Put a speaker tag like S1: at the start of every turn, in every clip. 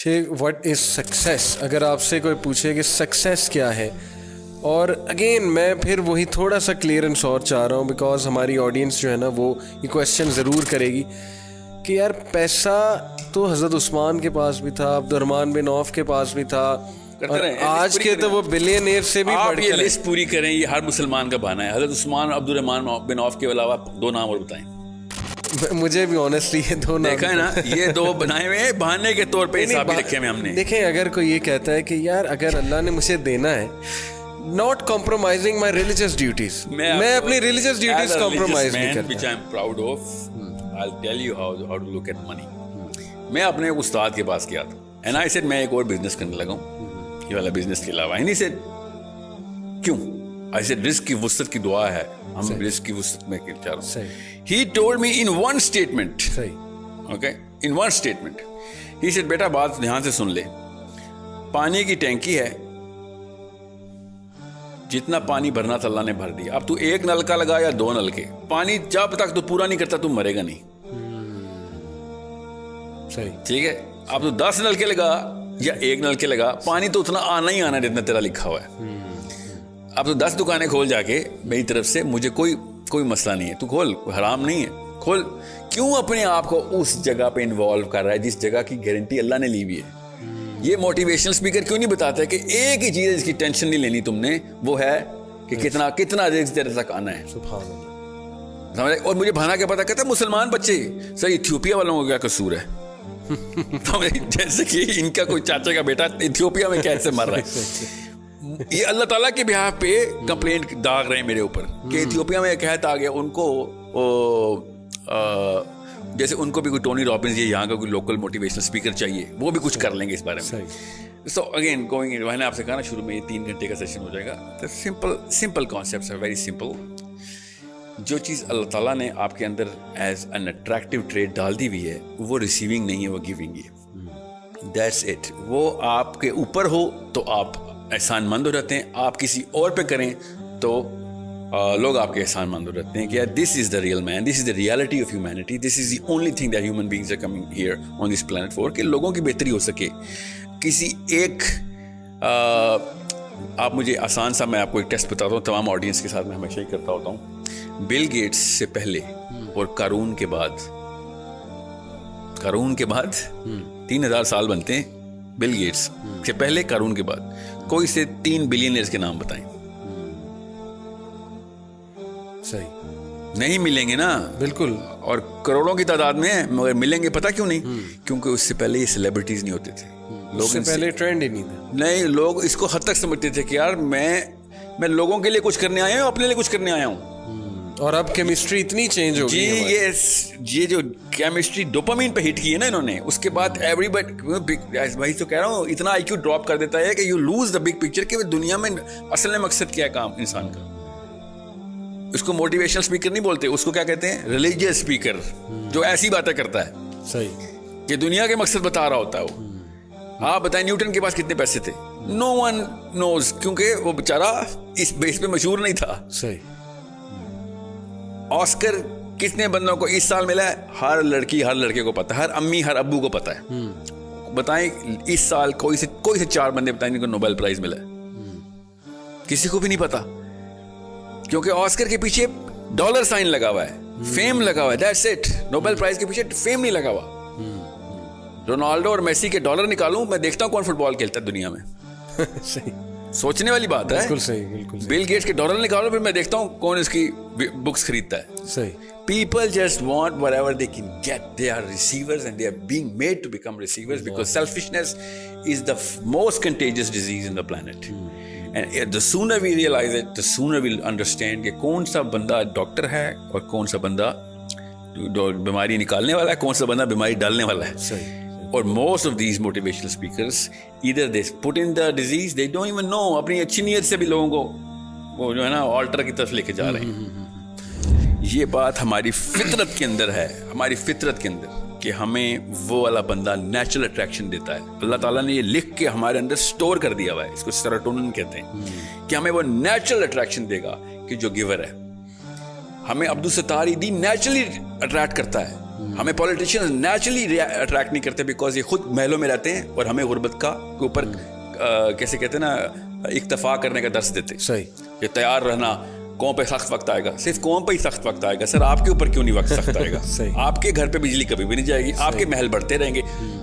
S1: Sheikh what is success? اگر آپ سے کوئی پوچھے کہ سکسیس کیا ہے، اور اگین میں پھر وہی تھوڑا سا کلیئرنس اور چاہ رہا ہوں بیکاز ہماری آڈینس جو ہے نا وہ یہ کویشچن ضرور کرے گی کہ یار پیسہ تو حضرت عثمان کے پاس بھی تھا، عبد الرحمن بن عوف کے پاس بھی تھا، اور آج کے تو وہ بلینئر سے بھی بڑھ
S2: یہ لسٹ پوری کریں. یہ ہر مسلمان کا بہانہ ہے. حضرت عثمان عبد الرحمن بن عوف کے علاوہ 2 نام اور بتائیں.
S1: مجھے بھی آنیسٹلی یہ 2 نام
S2: دیکھا ہے نا، یہ 2 بنائے ہوئے ہیں بہانے کے طور پہ حساب بھی رکھے ہوئے ہم نے.
S1: دیکھیں اگر کوئی یہ کہتا ہے کہ یار اگر اللہ نے مجھے دینا ہے، not compromising my religious duties, میں اپنی religious duties compromise نہیں کرتا.
S2: which I am proud of. I'll tell you how to look at money. میں اپنے استاد کے پاس گیا تھا and I said میں ایک اور بزنس کرنے لگا ہوں یہ والا بزنس کے علاوہ. and he said کیوں؟ I said رزق کی وسعت کی دعا ہے، ہم رزق کی وسعت میں چاہ رہا ہوں. He told me in one statement, okay, in one statement, he said بیٹا بات دھیان سے سن لے، پانی کی ٹینکی ہے، جتنا پانی بھرنا تھا اللہ نے بھر دیا. اب تو 1 نلکا لگا یا 2 نلکے، پانی جب تک تو پورا نہیں کرتا تو مرے گا نہیں. ٹھیک ہے، اب تو 10 نلکے لگا یا 1 نلکے لگا، پانی تو اتنا آنا ہی آنا ہے جتنا تیرا لکھا ہوا ہے. اب تو 10 دکانیں کھول جا کے میری طرف سے، مجھے کوئی مسئلہ نہیں ہے، تو کھول، حرام نہیں ہے، کھول. کیوں اپنے آپ کو اس جگہ پہ انوالو کر رہا ہے جس جگہ کی گارنٹی اللہ نے لی ہوئی ہے؟ یہ موٹیویشنل اسپیکر کیوں نہیں بتاتا ہے کہ ایک ہی چیز جس کی ٹینشن نہیں لینی تم نے، وہ ہے کہ کتنا رزق تیرے تک آنا ہے. سبحان اللہ. سمجھ؟ اور مجھے بھانا کیا پتا، کہتا ہے مسلمان بچے سر ایتھیوپیا والوں کو کیا قصور ہے؟ جیسے کہ ان کا کوئی چاچا کا بیٹا ایتھیوپیا میں کیسے مر رہا ہے. یہ اللہ تعالیٰ کے بہاف پہ کمپلینٹ داغ رہے ہیں میرے اوپر کہ ایتھیوپیا میں ایک قحط آ گیا، ان کو جیسے ان کو بھی کوئی ٹونی رابنز یا یہاں کا کوئی لوکل موٹیویشنل اسپیکر چاہیے، وہ بھی کچھ کر لیں گے اس بارے میں. سو اگین گوئنگ، میں نے آپ سے کہا نا شروع میں یہ 3 گھنٹے کا سیشن ہو جائے گا. سمپل کانسیپٹس ہے، ویری سمپل. جو چیز اللہ تعالیٰ نے آپ کے اندر ایز این اٹریکٹیو ٹریٹ ڈال دی ہوئی ہے وہ ریسیونگ نہیں ہے، وہ گیونگ ہے. That's it. وہ آپ کے اوپر ہو تو آپ احسان مند ہو جاتے ہیں، آپ کسی اور پہ کریں تو لوگ آپ کے احسان مند ہو جاتے ہیں کہ یار this is the real man, this is the reality of humanity, this is the only thing that human beings are coming here on this planet for, کہ لوگوں کی بہتری ہو سکے. کسی ایک آپ مجھے آسان سا، میں آپ کو ایک ٹیسٹ بتاتا ہوں، تمام آڈینس کے ساتھ میں ہمیشہ ہی کرتا ہوتا ہوں. بل گیٹس سے پہلے اور قارون کے بعد 3000 سال بنتے ہیں. بل گیٹس سے پہلے، قارون کے بعد کوئی سے 3 بلینئرز کے نام بتائیں. صحیح نہیں ملیں گے نا، بالکل، اور کروڑوں کی تعداد میں ہیں، مگر ملیں گے پتہ کیوں نہیں؟ کیونکہ اس سے پہلے یہ سیلیبریٹیز نہیں ہوتے تھے، لوگ سے
S1: پہلے ٹرینڈ ہی نہیں تھا. نہیں،
S2: لوگ اس کو حد تک سمجھتے تھے کہ یار میں لوگوں کے لیے کچھ کرنے آیا ہوں، اپنے لیے کچھ کرنے آیا ہوں.
S1: اور اب کیمسٹری اتنی چینج ہو گئی
S2: ہے. یہ جو کیمسٹری ڈوپامین پہ ہٹ کی ہے نا انہوں نے، اس کے بعد ایوری بڈی، بھائی تو کہہ رہا ہوں، اتنا آئی کیو ڈراپ کر دیتا ہے کہ you lose the big picture کہ دنیا میں اصل مقصد کیا ہے کام انسان کا. اس کو موٹیویشنل اسپیکر نہیں بولتے، اس کو کیا کہتے ہیں؟ ریلیجیس اسپیکر، جو ایسی باتیں کرتا ہے. صحیح، کہ دنیا کے مقصد بتا رہا ہوتا ہے وہ. آپ بتائیں نیوٹن کے پاس کتنے پیسے تھے؟ نو ون نوز، کیونکہ وہ بیچارہ اس بیس پہ مشہور نہیں تھا. صحیح. آسکر کتنے بندوں کو اس سال ملا ہے؟ ہر لڑکی ہر لڑکے کو پتا ہے، ہر امی ہر ابو کو پتا ہے. بتائیں اس سال کوئی سے 4 بندے بتائیں جن کو نوبل پرائز ملا ہے؟ کسی کو بھی نہیں پتا، کیونکہ آسکر کے پیچھے ڈالر سائن لگا ہوا ہے، فیم لگا ہوا ہے. That's it. نوبل پرائز کے پیچھے فیم نہیں لگا ہوا. رونالڈو اور میسی کے ڈالر نکالوں، میں دیکھتا ہوں کون فٹ بال کھیلتا ہے دنیا میں. صحیح، سوچنے والی بات ہے. بالکل صحیح، بالکل. بل گیٹس کے ڈالر نکالو، پھر میں دیکھتا ہوں کون اس کی بکس خریدتا ہے. صحیح. People just want whatever they can get. They are receivers and they are being made to become receivers because selfishness is the most contagious disease in the planet. And the sooner we realize it, the sooner we'll understand کہ کون سا بندہ doctor ہے اور کون سا بندہ بیماری نکالنے والا ہے، کون سا بندہ بیماری ڈالنے والا ہے. صحیح. اور most of these motivational speakers either they put in the disease, they don't even know. اپنی اچھی نیت سے بھی لوگوں کو وہ جو ہے نا آلٹر کی طرف لے کے جا رہے ہیں. یہ بات ہماری فطرت کے اندر ہے، ہماری فطرت کے اندر، کہ ہمیں وہ والا بندہ نیچرل اٹریکشن دیتا ہے. اللہ تعالیٰ نے یہ لکھ کے ہمارے اندر سٹور کر دیا ہوا ہے، اس کو سیروٹونن کہتے ہیں، کہ ہمیں وہ نیچرل اٹریکشن دے گا کہ جو گیور ہے. ہمیں عبدالستار ایدی نیچرلی اٹریکٹ کرتا ہے، ہمیں پولیٹیشین نیچرلی اٹریکٹ نہیں کرتے بیکاز یہ خود محلوں میں رہتے ہیں اور ہمیں غربت کا کے اوپر کیسے کہتے ہیں نا اکتفا کرنے کا درس دیتے.
S1: صحیح.
S2: کہ تیار رہنا, قوم پہ سخت وقت آئے گا. صرف قوم پہ ہی سخت وقت آئے گا سر, آپ کے اوپر کیوں نہیں وقت سخت آئے گا؟ آپ کے گھر پہ بجلی کبھی بھی نہیں جائے گی, آپ کے محل بڑھتے رہیں گے.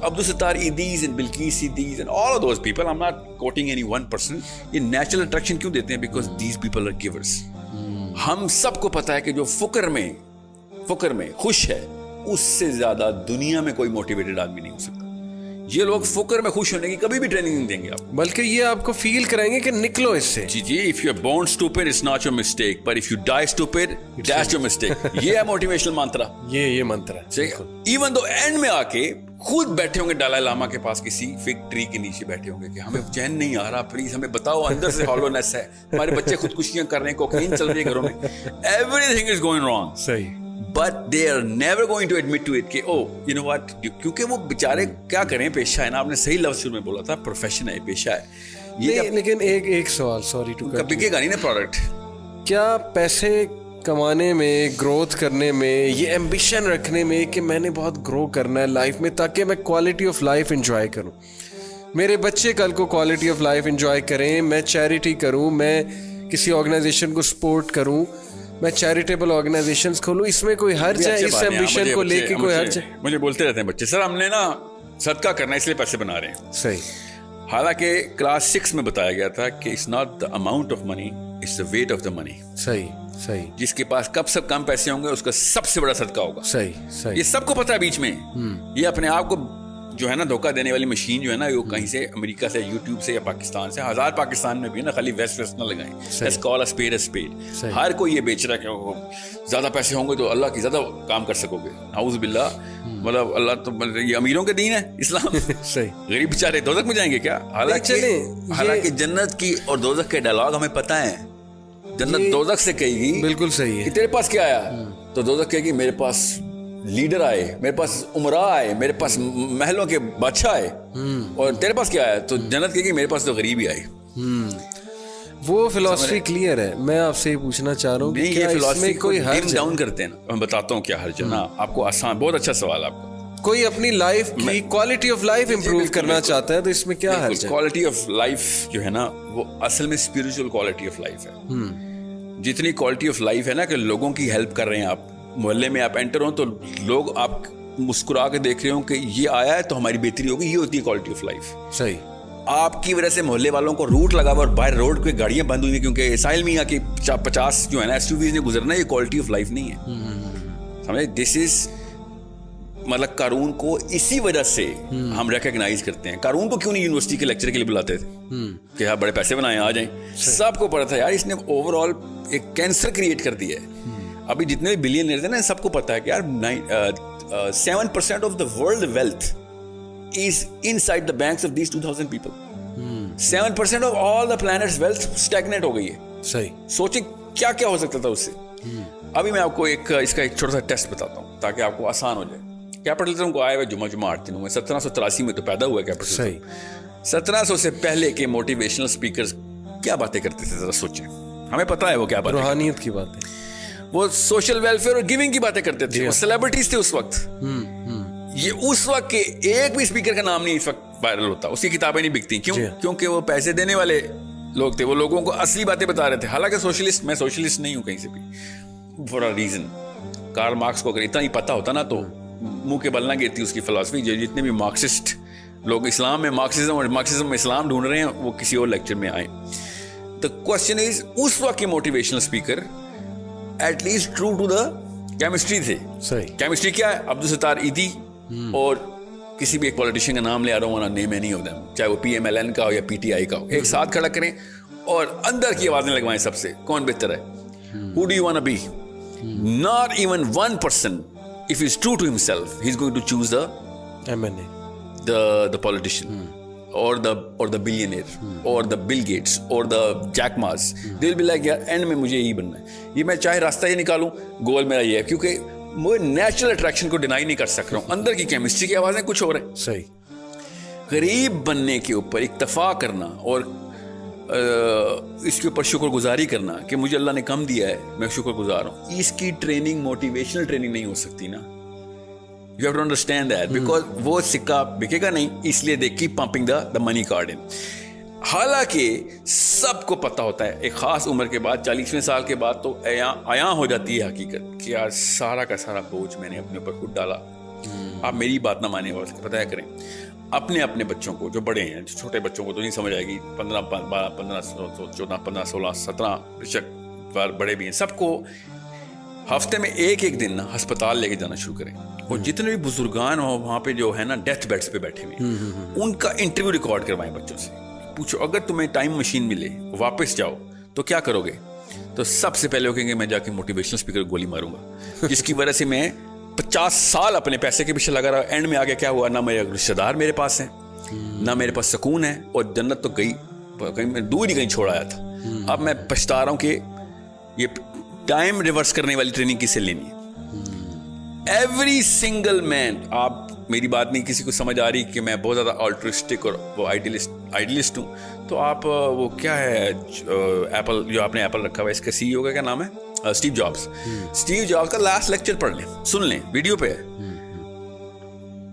S2: Abdul Sattar Edhis and Bilquis Edhis and all of those people, I am not quoting any one person, یہ نیچرل اٹریکشن کیوں دیتے ہیں؟ Because these people are givers. ہم سب کو پتا ہے کہ جو فقر میں خوش ہے اس سے زیادہ دنیا میں کوئی موٹیویٹڈ آدمی نہیں ہو سکتا. یہ لوگ فقر میں خوش ہونے کی کبھی بھی ٹریننگ نہیں دیں گے آپ کو,
S1: بلکہ یہ آپ کو فیل کرائیں گے کہ نکلو اس سے.
S2: جی if you are born stupid it's not your mistake, but if you die stupid that's your mistake. یہ ہے موٹیویشنل منترا,
S1: یہ منتر ہے.
S2: ایون دو اینڈ میں آ کے خود بیٹھے ہوں گے ڈالائی لاما کے پاس کسی فگ ٹری کے نیچے بیٹھے ہوں گے کہ ہمیں چین نہیں آ رہا, پلیز ہمیں بتاؤ, اندر سے ہالونیس ہے, ہمارے بچے خودکشیاں کر رہے ہیں, کوکین چل رہی ہے گھروں میں, everything is going wrong.
S1: صحیح.
S2: But they are never going to admit to it کہ oh you know what, کیونکہ وہ بیچارے کیا کریں, پیشہ ہے نا, آپ نے صحیح لفظ شروع میں بولا تھا, پروفیشن ہے, پیشہ ہے یہ.
S1: لیکن ایک سوال, سوری ٹو کٹ,
S2: بکے گا نہیں نا پروڈکٹ.
S1: کیا پیسے کمانے میں, گروتھ کرنے میں, یہ ایمبیشن رکھنے میں کہ میں نے بہت گرو کرنا ہے لائف میں تاکہ میں کوالٹی آف لائف انجوائے کروں, میرے بچے کل کو کوالٹی آف لائف انجوائے کریں, میں چیریٹی کروں, میں کسی آرگنائزیشن کو سپورٹ کروں, میں چیریٹیبل آرگنائزیشنز کھولوں, اس میں کوئی حرج ہے؟ اس ایمبیشن کو لے کے کوئی حرج ہے؟
S2: مجھے بولتے رہتے ہیں بچے, سر ہم نے نا صدقہ کرنا ہے اس لیے پیسے بنا رہے ہیں.
S1: صحیح.
S2: حالانکہ کلاس 6 میں بتایا گیا تھا کہ it's not the amount of money, it's the weight of the money.
S1: صحیح.
S2: جس کے پاس کم پیسے ہوں گے اس کا سب سے بڑا صدقہ ہوگا.
S1: صحیح.
S2: یہ سب کو پتا ہے بیچ میں. یہ اپنے آپ کو جو ہے نا دھوکہ دینے والی مشین جو ہے نا, وہ کہیں سے امریکہ سے, یوٹیوب سے یا پاکستان سے, ہزار پاکستان میں بھی ہے نا, خالی ویسٹ نہ لگائیں. Let's call a spade a spade. ہر کوئی یہ بیچ رہا ہے کہ زیادہ پیسے ہوں گے تو اللہ کی زیادہ کام کر سکو گے. اعوذ باللہ, مطلب اللہ تو یہ امیروں کے دین ہے اسلام.
S1: صحیح.
S2: غریب بیچارے دوزخ میں جائیں گے کیا؟ حالانکہ جنت کی اور دوزخ کے ڈائلاگ ہمیں پتہ ہے. جنت دوزخ سے کہے گی
S1: بالکل صحیح ہے,
S2: تیرے پاس کیا آیا, تو دوزخ کہے گی میرے پاس لیڈر آئے, میرے پاس عمراء آئے, میرے پاس محلوں کے بادشاہ آئے, اور تیرے پاس کیا آیا, تو جنت کہے گی میرے پاس تو غریب ہی آئے.
S1: وہ فلسفی کلیئر ہے. میں آپ سے یہ پوچھنا چاہ رہا ہوں کہ کیا اس میں کوئی حرج
S2: ڈاؤن کرتے ہیں نا, میں بتاتا ہوں کیا حرج ہے نا آپ کو. آسان, بہت اچھا سوال آپ کا.
S1: کوئی اپنی لائف کی کوالٹی آف لائف امپروو کرنا چاہتا ہے تو اس میں کیا حرج ہے؟
S2: کوالٹی آف لائف جو ہے نا وہ اصل میں اسپرچل کوالٹی آف لائف ہے. جتنی کوالٹی آف لائف ہے نا کہ لوگوں کی ہیلپ کر رہے ہیں آپ, محلے میں آپ انٹر ہوں تو لوگ آپ مسکرا کے دیکھ رہے ہوں کہ یہ آیا ہے تو ہماری بہتری ہوگی, یہ ہوتی ہے کوالٹی آف لائف.
S1: صحیح.
S2: آپ کی وجہ سے محلے والوں کو روٹ لگا ہوا اور باہر روڈ پہ گاڑیاں بند ہوئی ہیں کیونکہ ساحل میاں کی 50 جو ہے نا SUVs نے گزرنا, یہ کوالٹی آف لائف نہیں ہے. سمجھے, دس از مطلب قارون کو اسی وجہ سے ہم ریکگنائز کرتے ہیں. قارون کو کیوں نہیں یونیورسٹی کے لیکچر کے لیے بلاتے تھے کہ آپ بڑے پیسے بنائیں آ جائیں؟ سب کو پتا تھا یار اس نے اوور آل ایک کینسر کریٹ کر دیا ہے. ابھی جتنے بھی بلینئرز ہیں نا سب کو پتا ہے کہ یار 7% of the world wealth is inside the banks of these 2000 people. 7% of all the planet's wealth stagnate ہو گئی ہے.
S1: صحیح.
S2: سوچیں کیا کیا ہو سکتا تھا اس سے. ابھی میں آپ کو اس کا ایک چھوٹا سا ٹیسٹ بتاتا ہوں تاکہ آپ کو آسان ہو جائے. کیپٹلزم کو آئے ہوئے جمعہ 8 دن ہوئے, 1783 میں تو پیدا ہوا ہے کیپٹلزم.
S1: صحیح.
S2: 1700 سے پہلے کے موٹیویشنل اسپیکرز کیا باتیں کرتے تھے, ذرا سوچیں. ہمیں پتا ہے وہ کیا بات,
S1: روحانیت کی باتیں,
S2: وہ سوشل ویلفیئر اور گیونگ کی باتیں کرتے تھے. وہ سیلیبریٹیز تھے اس وقت. یہ اس وقت کے ایک بھی اسپیکر کا نام نہیں اس وقت وائرل ہوتا, اس کی کتابیں نہیں بکتی. کیوں؟ کیونکہ وہ پیسے دینے والے لوگ تھے, وہ لوگوں کو اصلی باتیں بتا رہے تھے. حالانکہ سوشلسٹ, میں سوشلسٹ نہیں ہوں کہیں سے بھی, for a reason. Karl Marx کو اگر اتنا ہی پتا ہوتا نا تو منہ کے بل نہ گرتی اس کی فلسفی. جو جتنے بھی مارکسسٹ لوگ اسلام میں مارکسزم میں اسلام ڈھونڈ رہے ہیں وہ کسی اور لیکچر میں آئے. The question is, اس وقت کے motivational speaker at least true to the chemistry تھے.
S1: صحیح.
S2: کیمسٹری کیا ہے؟ عبدالستار ایدی اور کسی بھی ایک پولیٹیشین کا نام لے آ رہا ہوں, نیم اینی آف دیم, چاہے وہ PMLN کا ہو یا PTI کا ہو, ایک ساتھ کھڑا کریں اور اندر کی آوازیں لگوائیں سب سے, کون بہتر ہے, who do you want to be? Not even one person, if he's true to himself, he's going to choose the
S1: MNA,
S2: the politician. Or the billionaire, or the Bill Gates, or the Jack Ma's. They'll be like, یار and میں مجھے یہی بننا ہے, یہ میں چاہے راستہ یہ نکالوں, گول میرا یہ ہے. کیونکہ میں نیچرل اٹریکشن کو ڈینائی نہیں کر سک رہا ہوں, اندر کی کیمسٹری کی آوازیں کچھ اور ہیں.
S1: صحیح.
S2: غریب بننے کے اوپر اکتفا کرنا اور اس کے اوپر شکر گزاری کرنا کہ مجھے اللہ نے کم دیا ہے, میں شکر گزار ہوں, اس کی ٹریننگ موٹیویشنل ٹریننگ نہیں ہو سکتی نا. You have to understand that because وہ سکہ بکے گا نہیں, اس لیے they keep pumping the money card in. حالانکہ سب کو پتہ ہوتا ہے ایک خاص عمر کے بعد 40ویں سال کے بعد تو عیاں ہو جاتی ہے حقیقت کہ یار سارا کا سارا بوجھ میں نے اپنے اوپر خود ڈالا. آپ میری بات نہ مانیں اور بتایا کریں اپنے بچوں کو, جو بڑے ہیں, چھوٹے بچوں کو تو نہیں سمجھ آئے گی, 15 14 15 16 17 بشک بڑے بھی ہیں, سب کو ہفتے میں ایک دن نا ہسپتال لے کے جانا شروع کریں. اور جتنے بھی بزرگان ہو وہاں پہ جو ہے نا ڈیتھ بیڈس پہ بیٹھے ہوئے, ان کا انٹرویو ریکارڈ کروائیں بچوں سے. پوچھو اگر تمہیں ٹائم مشین ملے واپس جاؤ تو کیا کرو گے؟ تو سب سے پہلے وہ کہیں گے میں جا کے موٹیویشنل اسپیکر گولی ماروں گا, جس کی وجہ سے میں 50 سال اپنے پیسے کے پیچھے لگا رہا. اینڈ میں آگے کیا ہوا, نہ میرے رشتے دار میرے پاس ہیں, نہ میرے پاس سکون ہے, اور جنت تو گئی کہیں میں دور ہی کہیں چھوڑ آیا تھا. اب میں پچھتا رہا ہوں کہ یہ ٹائم ریورس کرنے والی ٹریننگ کس سے لینی ہے. ایوری سنگل مین, آپ میری بات نہیں کسی کو سمجھ آ رہی کہ میں بہت زیادہ آلٹرسٹک اور وہ آئیڈیلسٹ ہوں, تو آپ وہ کیا ہے ایپل, جو آپ نے ایپل رکھا ہوا ہے, اس کا CEO کا کیا نام ہے, اسٹیو جابس کا لاسٹ لیکچر پڑھ لیں, سن لیں, ویڈیو پہ ہے.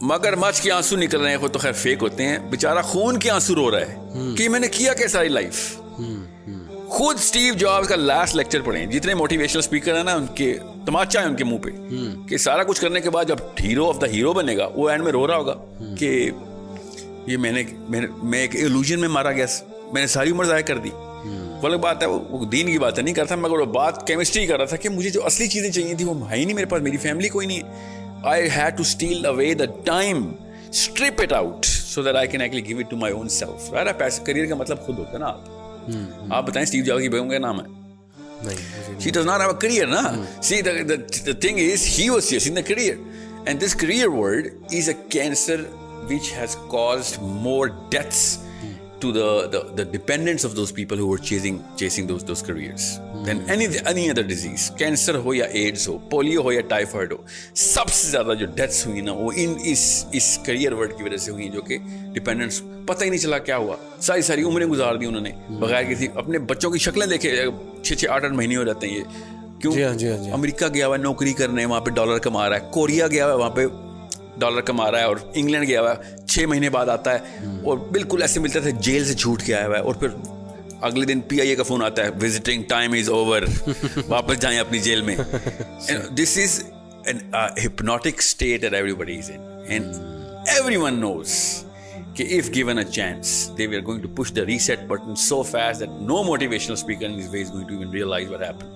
S2: مگر مچھ کے آنسو نکل رہے ہیں, وہ تو خیر فیک ہوتے ہیں, بیچارہ خون کے آنسو رو رہا ہے کہ میں نے کیا کیا ساری لائف. خود اسٹیو جابس کا لاسٹ لیکچر پڑھیں. جتنے موٹیویشنل اسپیکر ہیں نا, ان کے تماچا ہے ان کے منہ پہ کہ سارا کچھ کرنے کے بعد جب ہیرو آف دا ہیرو بنے گا, وہ اینڈ میں رو رہا ہوگا کہ یہ میں ایک ایلوژن میں مارا گیا, میں نے ساری عمر ضائع کر دی. وہ الگ بات ہے, وہ دین کی بات نہیں کرتا, مگر وہ بات کیمسٹری کر رہا تھا کہ مجھے جو اصلی چیزیں چاہیے تھی وہ ہے ہی نہیں میرے پاس, میری فیملی کوئی نہیں ہے. I had to steal away the time, strip it out so that I can actually give it to my own self. Right? Career کا مطلب خود ہوتا ہے نا. آپ بتائیں اسٹیو جابس کی بیگم کا نام ہے, she does not have a career, na? See, the thing is, he was chasing the career, and this career world is a cancer which has caused more deaths to the dependents of those people who were chasing those careers than any other disease. Cancer ho ya AIDS ho, polio ho ya typhoid ho, سب سے زیادہ جو deaths ہوئی نا وہ اس career word کی وجہ سے ہوئی, جو کہ ڈپینڈنٹس پتہ ہی نہیں چلا کیا ہوا. ساری عمریں گزار دی انہوں نے بغیر کسی, اپنے بچوں کی شکلیں دیکھے 6 8 مہینے ہو جاتے ہیں یہ کیوں. امریکہ گیا ہوا ہے نوکری کرنے, وہاں پہ ڈالر کما رہا ہے. کوریا گیا ہوا ہے, وہاں پہ ڈالر کما رہا ہے. اور انگلینڈ گیا ہوا ہے, 6 مہینے بعد آتا ہے اور بالکل ایسے ملتا تھا جیل سے چھوٹ کے آیا ہوا ہے, اور پھر اگلے دن PIA کا فون آتا ہے, وزٹنگ ٹائم از اوور, واپس جائیں اپنی جیل میں. دس از an hypnotic state that everybody is in, and everyone knows کہ if given a chance they were going to push the reset button so fast that no motivational speaker in his way is going to even realize what happened.